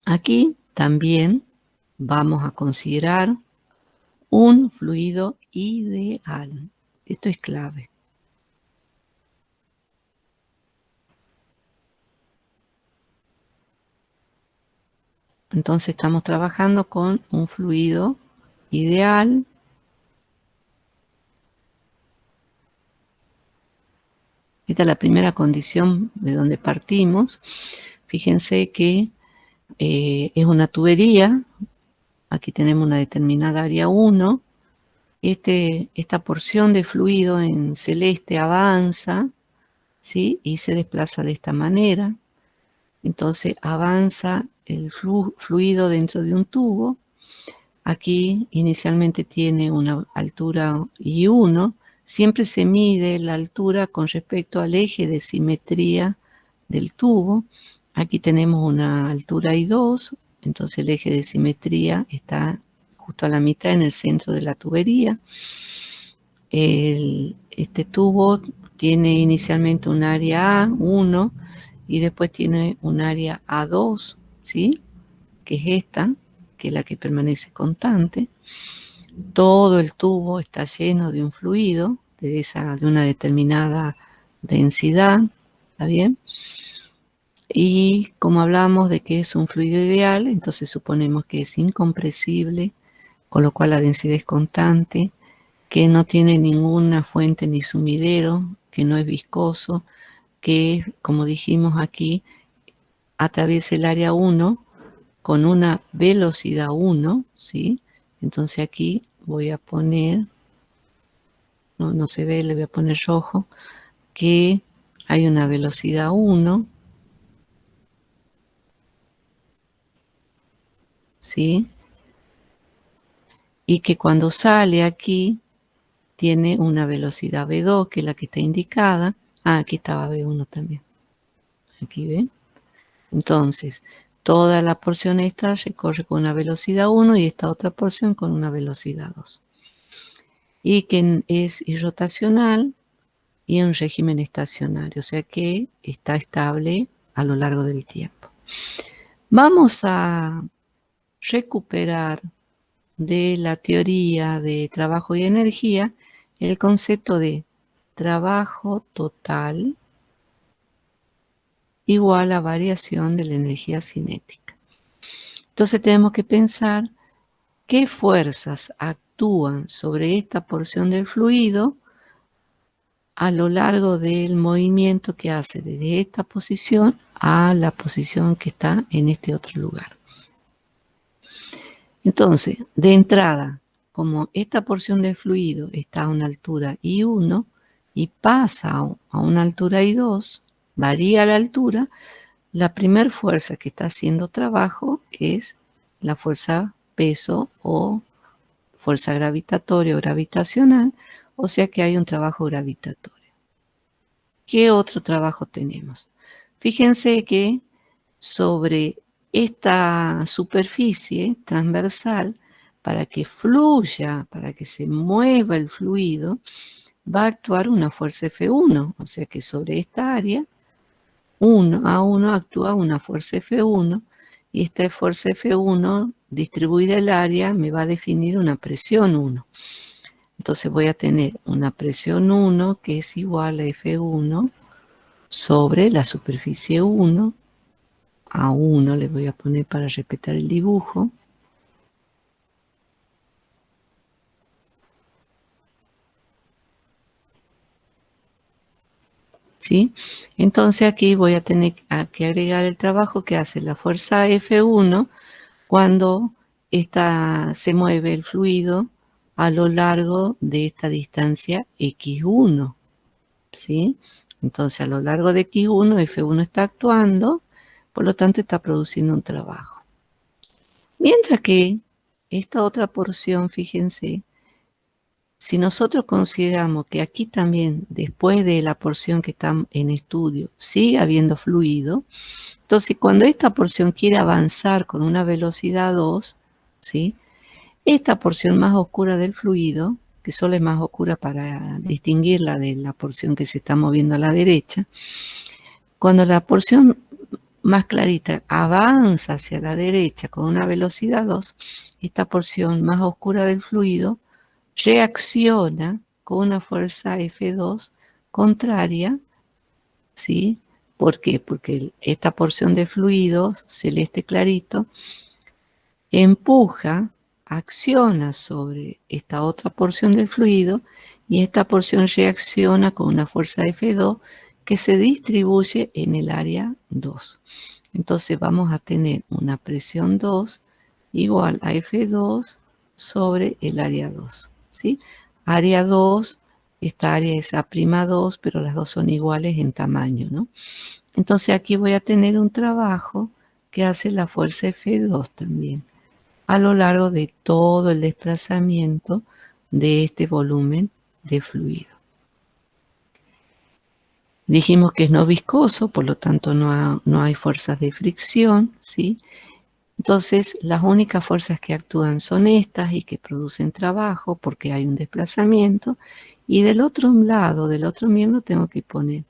Aquí también vamos a considerar un fluido ideal. Esto es clave. Entonces estamos trabajando con un fluido ideal. Esta es la primera condición de donde partimos. Fíjense que es una tubería. Aquí tenemos una determinada área 1. Esta porción de fluido en celeste avanza, ¿sí? Y se desplaza de esta manera. Entonces avanza el fluido dentro de un tubo. Aquí inicialmente tiene una altura I1. Siempre se mide la altura con respecto al eje de simetría del tubo. Aquí tenemos una altura I2. Entonces el eje de simetría está justo a la mitad en el centro de la tubería. Este tubo tiene inicialmente un área A1 y después tiene un área A2, ¿sí? Que es esta, que es la que permanece constante. Todo el tubo está lleno de un fluido de una determinada densidad, ¿está bien? Y como hablamos de que es un fluido ideal, entonces suponemos que es incompresible, con lo cual la densidad es constante, que no tiene ninguna fuente ni sumidero, que no es viscoso, que, como dijimos aquí, atraviesa el área 1 con una velocidad 1, ¿sí? Entonces aquí voy a poner, no se ve, le voy a poner rojo, que hay una velocidad 1, ¿sí? Y que cuando sale aquí tiene una velocidad V2, que es la que está indicada. Ah, aquí estaba V1 también. Aquí ven. Entonces, toda la porción esta recorre con una velocidad 1 y esta otra porción con una velocidad 2. Y que es irrotacional y en régimen estacionario, o sea que está estable a lo largo del tiempo. Vamos a recuperar de la teoría de trabajo y energía el concepto de trabajo total igual a variación de la energía cinética. Entonces tenemos que pensar qué fuerzas actúan sobre esta porción del fluido a lo largo del movimiento que hace desde esta posición a la posición que está en este otro lugar. Entonces, de entrada, como esta porción del fluido está a una altura I1 y pasa a una altura I2, varía la altura, la primera fuerza que está haciendo trabajo es la fuerza peso o fuerza gravitatoria o gravitacional, o sea que hay un trabajo gravitatorio. ¿Qué otro trabajo tenemos? Fíjense que sobre esta superficie transversal, para que fluya, para que se mueva el fluido, va a actuar una fuerza F1, o sea que sobre esta área, A1 actúa una fuerza F1, y esta fuerza F1 distribuida el área me va a definir una presión 1. Entonces voy a tener una presión 1 que es igual a F1 sobre la superficie 1, A1 le voy a poner para respetar el dibujo. ¿Sí? Entonces aquí voy a tener que agregar el trabajo que hace la fuerza F1 cuando se mueve el fluido a lo largo de esta distancia X1. ¿Sí? Entonces a lo largo de X1, F1 está actuando, por lo tanto está produciendo un trabajo. Mientras que esta otra porción, fíjense, si nosotros consideramos que aquí también, después de la porción que está en estudio, sigue habiendo fluido, entonces cuando esta porción quiere avanzar con una velocidad 2, ¿sí? Esta porción más oscura del fluido, que solo es más oscura para distinguirla de la porción que se está moviendo a la derecha, cuando la porción más clarita, avanza hacia la derecha con una velocidad 2, esta porción más oscura del fluido reacciona con una fuerza F2 contraria, ¿sí? ¿Por qué? Porque esta porción de fluido celeste clarito empuja, acciona sobre esta otra porción del fluido y esta porción reacciona con una fuerza F2 que se distribuye en el área 2. Entonces vamos a tener una presión 2 igual a F2 sobre el área 2, ¿sí? Área 2, esta área es A'2, pero las dos son iguales en tamaño, ¿no? Entonces aquí voy a tener un trabajo que hace la fuerza F2 también, a lo largo de todo el desplazamiento de este volumen de fluido. Dijimos que es no viscoso, por lo tanto no hay fuerzas de fricción, ¿sí? Entonces, las únicas fuerzas que actúan son estas y que producen trabajo porque hay un desplazamiento. Y del otro lado, del otro miembro, tengo que poner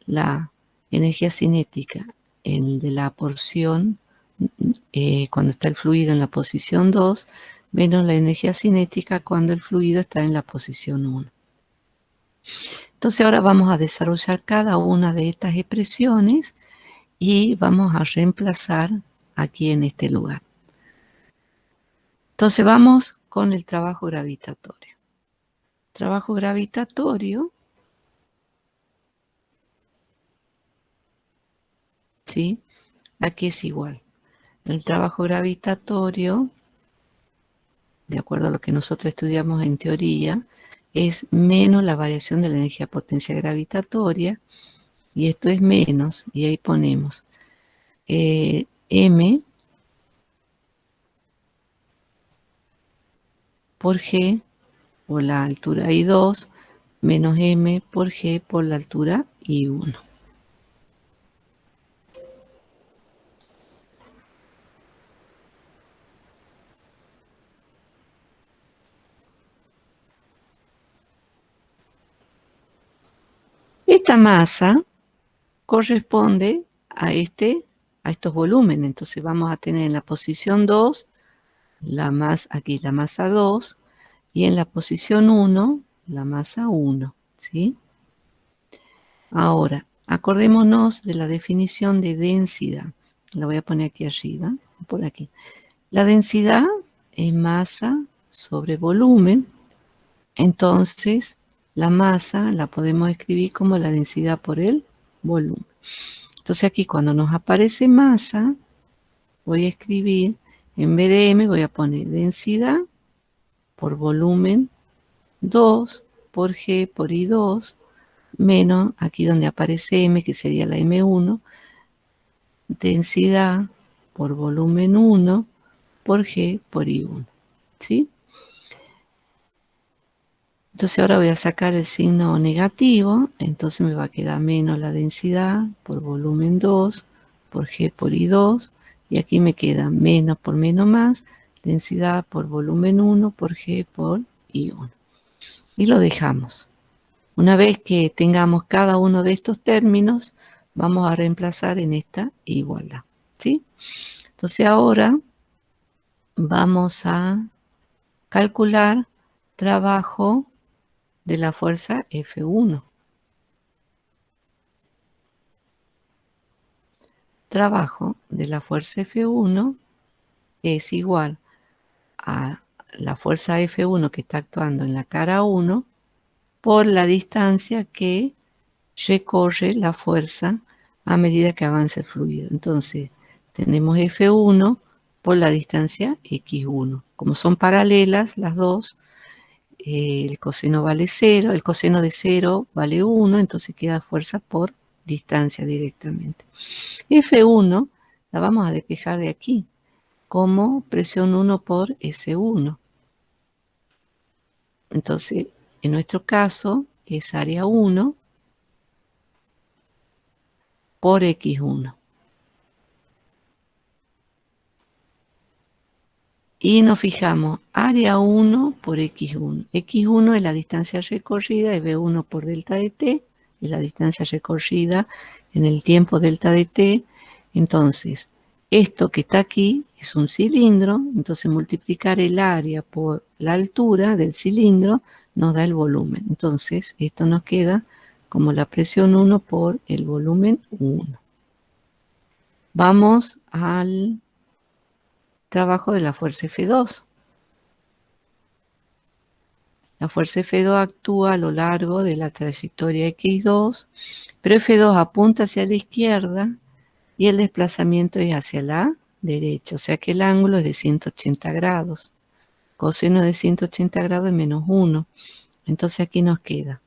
la energía cinética, el de la porción, cuando está el fluido en la posición 2, menos la energía cinética cuando el fluido está en la posición 1. Entonces ahora vamos a desarrollar cada una de estas expresiones y vamos a reemplazar aquí en este lugar. Entonces vamos con el trabajo gravitatorio. Trabajo gravitatorio, ¿sí? Aquí es igual. El trabajo gravitatorio, de acuerdo a lo que nosotros estudiamos en teoría, es menos la variación de la energía potencia gravitatoria, y esto es menos, y ahí ponemos M por G por la altura I2 menos M por G por la altura I1. Esta masa corresponde a estos volúmenes. Entonces vamos a tener en la posición 2, aquí la masa 2, y en la posición 1, la masa 1, ¿sí? Ahora, acordémonos de la definición de densidad. La voy a poner aquí arriba, por aquí. La densidad es masa sobre volumen. Entonces, la masa la podemos escribir como la densidad por el volumen. Entonces aquí cuando nos aparece masa, voy a escribir, en vez de M voy a poner densidad por volumen 2 por G por I2 menos aquí donde aparece M, que sería la M1, densidad por volumen 1 por G por I1, ¿sí? Entonces ahora voy a sacar el signo negativo, entonces me va a quedar menos la densidad por volumen 2 por G por I2, y aquí me queda menos por menos más, densidad por volumen 1 por G por I1. Y lo dejamos. Una vez que tengamos cada uno de estos términos, vamos a reemplazar en esta igualdad, ¿sí? Entonces ahora vamos a calcular trabajo de la fuerza F1. Trabajo de la fuerza F1 es igual a la fuerza F1 que está actuando en la cara 1 por la distancia que recorre la fuerza a medida que avanza el fluido. Entonces, tenemos F1 por la distancia X1. Como son paralelas las dos, el coseno vale 0, el coseno de 0 vale 1, entonces queda fuerza por distancia directamente. F1 la vamos a despejar de aquí como presión 1 por S1. Entonces, en nuestro caso es área 1 por X1. Y nos fijamos, área 1 por X1. X1 es la distancia recorrida y V1 por delta de T, es la distancia recorrida en el tiempo delta de T Entonces, esto que está aquí es un cilindro, entonces multiplicar el área por la altura del cilindro nos da el volumen. Entonces, esto nos queda como la presión 1 por el volumen 1. Vamos al trabajo de la fuerza F2. La fuerza F2 actúa a lo largo de la trayectoria X2, pero F2 apunta hacia la izquierda y el desplazamiento es hacia la derecha, o sea que el ángulo es de 180 grados. Coseno de 180 grados es menos 1. Entonces aquí nos queda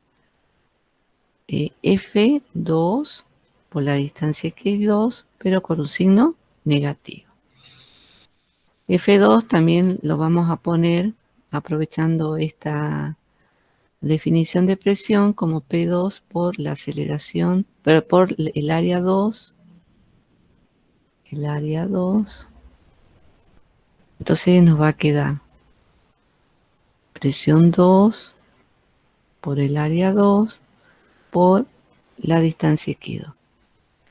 F2 por la distancia X2, pero con un signo negativo. F2 también lo vamos a poner, aprovechando esta definición de presión, como P2 por la aceleración, pero por el área 2. El área 2. Entonces nos va a quedar presión 2 por el área 2 por la distancia X2.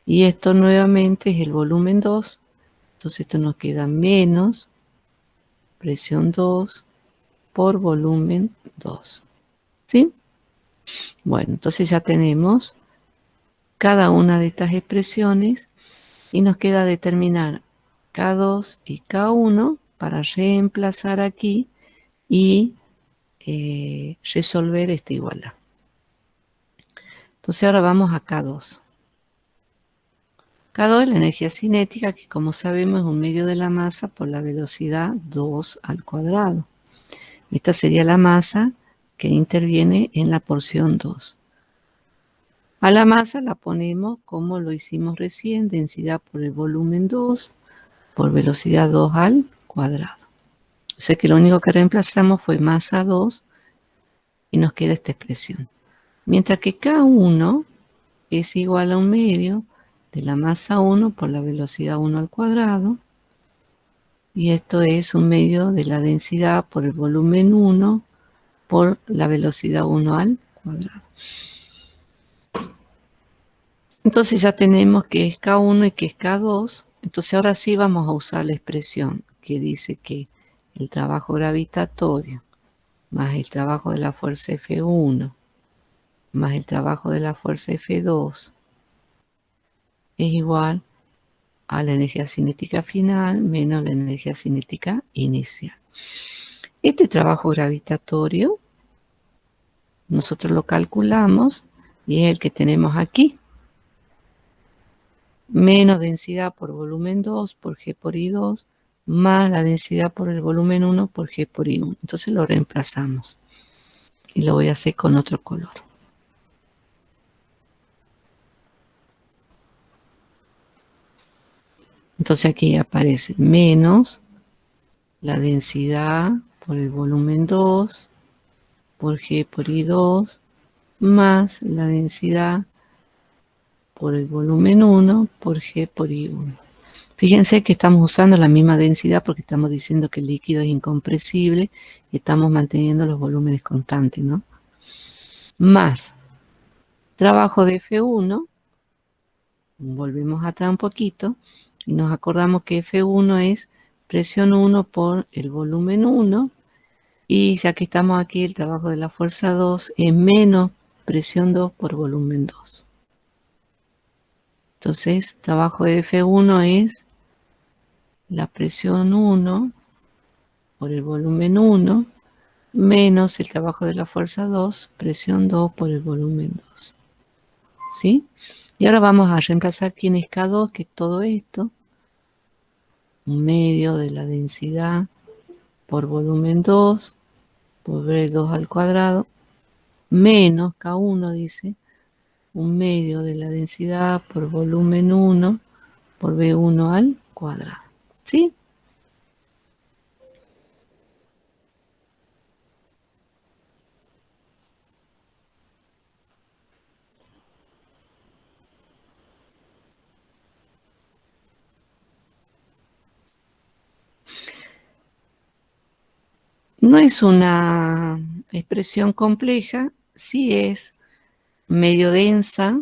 Y esto nuevamente es el volumen 2. Entonces esto nos queda menos presión 2 por volumen 2. ¿Sí? Bueno, entonces ya tenemos cada una de estas expresiones y nos queda determinar K2 y K1 para reemplazar aquí y resolver esta igualdad. Entonces ahora vamos a K2. K2 es la energía cinética, que como sabemos es un medio de la masa por la velocidad 2 al cuadrado. Esta sería la masa que interviene en la porción 2. A la masa la ponemos como lo hicimos recién, densidad por el volumen 2 por velocidad 2 al cuadrado. O sea que lo único que reemplazamos fue masa 2 y nos queda esta expresión. Mientras que K1 es igual a un medio de la masa 1 por la velocidad 1 al cuadrado. Y esto es un medio de la densidad por el volumen 1 por la velocidad 1 al cuadrado. Entonces ya tenemos que es K1 y que es K2. Entonces ahora sí vamos a usar la expresión que dice que el trabajo gravitatorio más el trabajo de la fuerza F1 más el trabajo de la fuerza F2 es igual a la energía cinética final menos la energía cinética inicial. Este trabajo gravitatorio nosotros lo calculamos y es el que tenemos aquí. Menos densidad por volumen 2 por G por I2 más la densidad por el volumen 1 por G por I1. Entonces lo reemplazamos. Y lo voy a hacer con otro color. Entonces aquí aparece menos la densidad por el volumen 2 por G por I2 más la densidad por el volumen 1 por G por I1. Fíjense que estamos usando la misma densidad porque estamos diciendo que el líquido es incompresible y estamos manteniendo los volúmenes constantes, ¿no? Más trabajo de F1, volvemos atrás un poquito y nos acordamos que F1 es presión 1 por el volumen 1 y ya que estamos aquí el trabajo de la fuerza 2 es menos presión 2 por volumen 2. Entonces, trabajo de F1 es la presión 1 por el volumen 1 menos el trabajo de la fuerza 2, presión 2 por el volumen 2. ¿Sí? Y ahora vamos a reemplazar quién es K2, que es todo esto. Un medio de la densidad por volumen 2 por V2 al cuadrado menos K1 dice un medio de la densidad por volumen 1 por V1 al cuadrado. ¿Sí? No es una expresión compleja, sí es medio densa.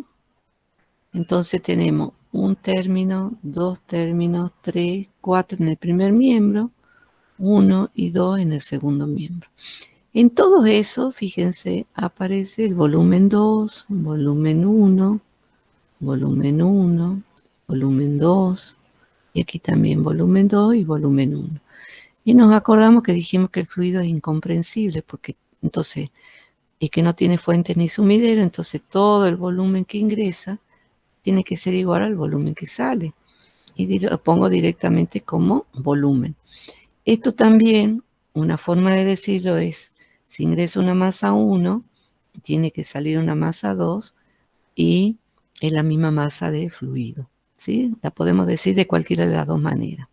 Entonces tenemos un término, dos términos, tres, cuatro en el primer miembro, 1 y 2 en el segundo miembro. En todo eso, fíjense, aparece el volumen 2, volumen 1, volumen 1, volumen 2, y aquí también volumen 2 y volumen 1. Y nos acordamos que dijimos que el fluido es incomprensible, porque entonces, y que no tiene fuente ni sumidero, entonces todo el volumen que ingresa tiene que ser igual al volumen que sale. Y lo pongo directamente como volumen. Esto también, una forma de decirlo es, si ingresa una masa 1, tiene que salir una masa 2 y es la misma masa de fluido, ¿sí? La podemos decir de cualquiera de las dos maneras.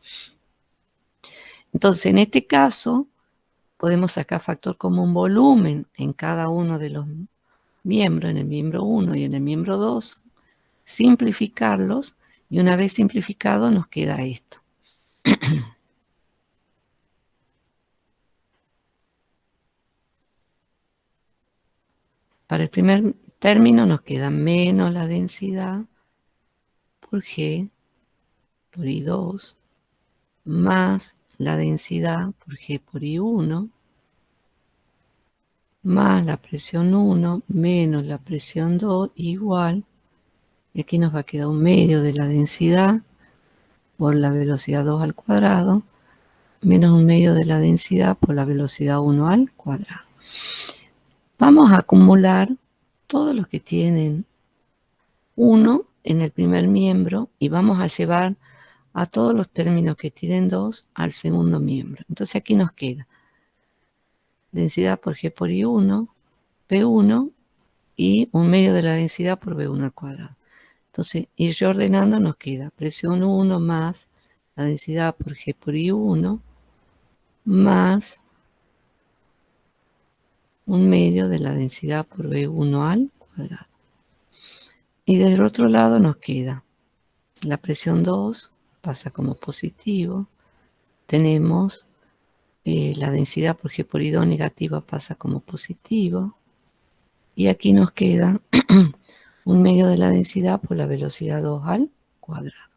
Entonces, en este caso, podemos sacar factor común volumen en cada uno de los miembros, en el miembro 1 y en el miembro 2, simplificarlos, y una vez simplificado nos queda esto. Para el primer término nos queda menos la densidad por G por I2 más la densidad por G por I1 más la presión 1 menos la presión 2 igual, y aquí nos va a quedar un medio de la densidad por la velocidad 2 al cuadrado menos un medio de la densidad por la velocidad 1 al cuadrado. Vamos a acumular todos los que tienen 1 en el primer miembro y vamos a llevar a todos los términos que tienen 2 al segundo miembro. Entonces aquí nos queda densidad por G por I1, P1 y un medio de la densidad por B1 al cuadrado. Entonces, ir ordenando nos queda presión 1 más la densidad por G por I1 más un medio de la densidad por B1 al cuadrado. Y del otro lado nos queda la presión 2, pasa como positivo. Tenemos la densidad por G por I2 negativa, pasa como positivo. Y aquí nos queda un medio de la densidad por la velocidad 2 al cuadrado.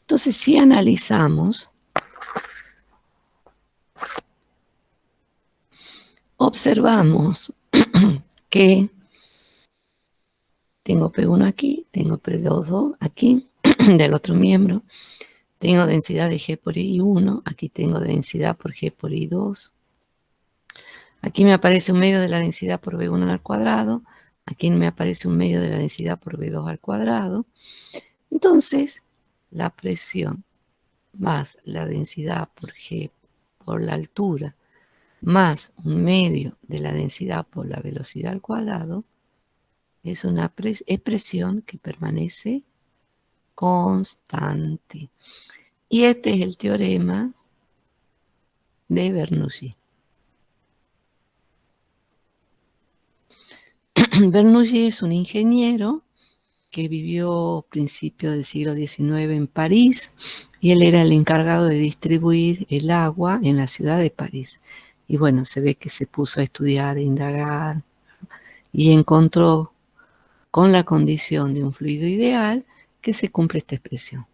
Entonces, si analizamos, observamos que tengo P1 aquí, tengo P2 aquí, del otro miembro, tengo densidad de G por I1, aquí tengo densidad por G por I2, aquí me aparece un medio de la densidad por B1 al cuadrado, aquí me aparece un medio de la densidad por B2 al cuadrado. Entonces, la presión más la densidad por G por la altura más un medio de la densidad por la velocidad al cuadrado es una expresión que permanece constante. Y este es el teorema de Bernoulli. Bernoulli es un ingeniero que vivió a principios del siglo XIX en París, y él era el encargado de distribuir el agua en la ciudad de París. Y bueno, se ve que se puso a estudiar, a indagar, y encontró con la condición de un fluido ideal que se cumple esta expresión.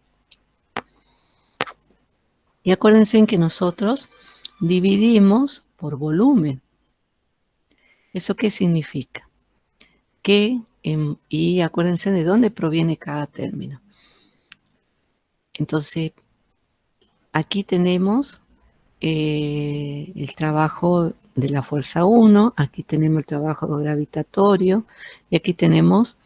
Y acuérdense en que nosotros dividimos por volumen. ¿Eso qué significa? Y acuérdense de dónde proviene cada término. Entonces, aquí tenemos el trabajo de la fuerza 1, aquí tenemos el trabajo gravitatorio y aquí tenemos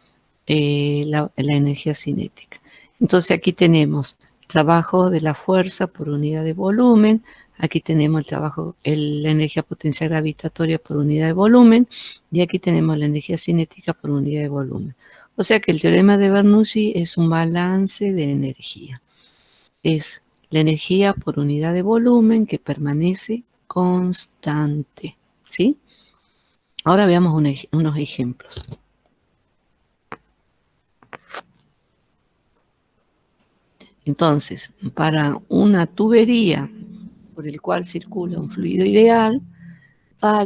la energía cinética. Entonces aquí tenemos trabajo de la fuerza por unidad de volumen, aquí tenemos el trabajo, la energía potencial gravitatoria por unidad de volumen y aquí tenemos la energía cinética por unidad de volumen. O sea que el teorema de Bernoulli es un balance de energía. Es la energía por unidad de volumen que permanece constante, ¿sí? Ahora veamos unos ejemplos. Entonces, para una tubería por el cual circula un fluido ideal,